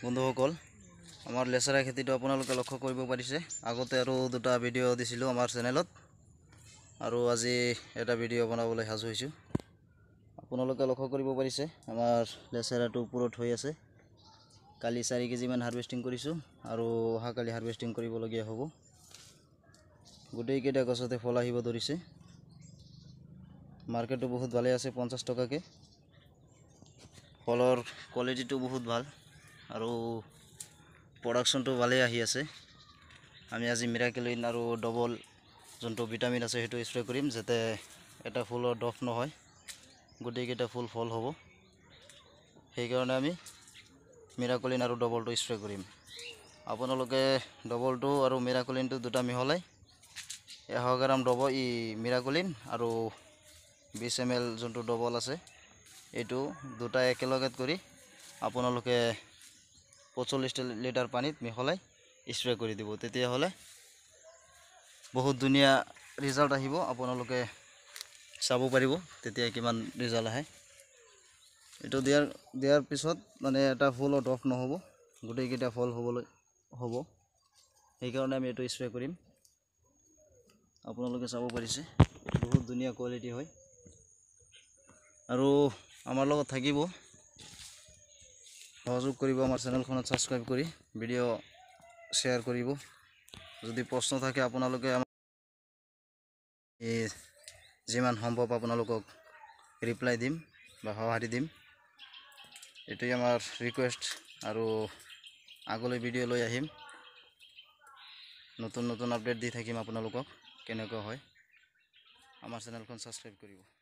বন্ধুসকল আমাৰ লেচাৰা খেতিটো আপোনালোকে লক্ষ্য কৰিব পাৰিছে আগতে আৰু দুটা ভিডিঅ' দিছিলোঁ আমাৰ চেনেলত আৰু আজি এটা ভিডিঅ' বনাবলৈ সাজু হৈছোঁ আপোনালোকে লক্ষ্য কৰিব পাৰিছে আমাৰ লেচাৰাটো ওপৰত হৈ আছে কালি 4 কেজি মান হাৰভেষ্টিং কৰিছোঁ আৰু অহা কালি হাৰভেষ্টিং কৰিবলগীয়া হ'ব গোটেই কেইটা গছতে ফল আহিব ধৰিছে মাৰ্কেটটো বহুত ভালে আছে 50 টকাকে ফলৰ কোৱালিটিটো বহুত ভাল আৰু প্ৰডাকশনটো ভালে আহি আছে আমি আজি মিৰাকেলিন আৰু ডবল যোনটো ভিটামিন আছে হেতু স্প্ৰে কৰিম যাতে এটা ফুলৰ ডফ নহয় গোটেই কেইটা ফুল ফল হ'ব সেই কাৰণে আমি মিৰাকেলিন আৰু ডবলটো স্প্ৰে কৰিম আপোনালোকে ডবলটো আৰু মিৰাকেলিনটো দুটা মিহলাই 100 গ্ৰাম ডবল মিৰাকেলিন আৰু 20 ml যোনটো ডবল আছে এইটো দুটা একেলগে কৰি আপোনালোকে 45 লিটাৰ পানীত মিহলাই স্প্ৰে কৰি দিব তেতিয়া হলে বহুত ধুনিয়া ৰিজাল্ট আহিব আপোনালোকে চাব পাৰিব তেতিয়া কিমান ৰিজাল্ট আহে এটো দিয়াৰ পিছত মানে এটা ফুল অফ নহব গোটেই কেইটা ফল হ'ব সেই কাৰণে আমি এটো স্প্ৰে কৰিম আপোনালোকে চাব পাৰিছে বহুত ধুনিয়া কোৱালিটি হয় আৰু আমাৰ লগত থাকিব সহযোগ কৰিব আমাৰ চেনেলখনত সাবস্ক্ৰাইব কৰি ভিডিঅ' শেয়াৰ কৰিব যদি প্ৰশ্ন থাকে আপোনালোকে যিমান সম্ভৱ আপোনালোকক ৰিপ্লাই দিম বা সহাৰি দিম এটাই আমাৰ ৰিকুৱেষ্ট আৰু আগলৈ ভিডিঅ' লৈ আহিম নতুন আপডেট দি থাকিম আপোনালোকক কেনেকৈ হয় আমাৰ চেনেলখন সাবস্ক্ৰাইব কৰিব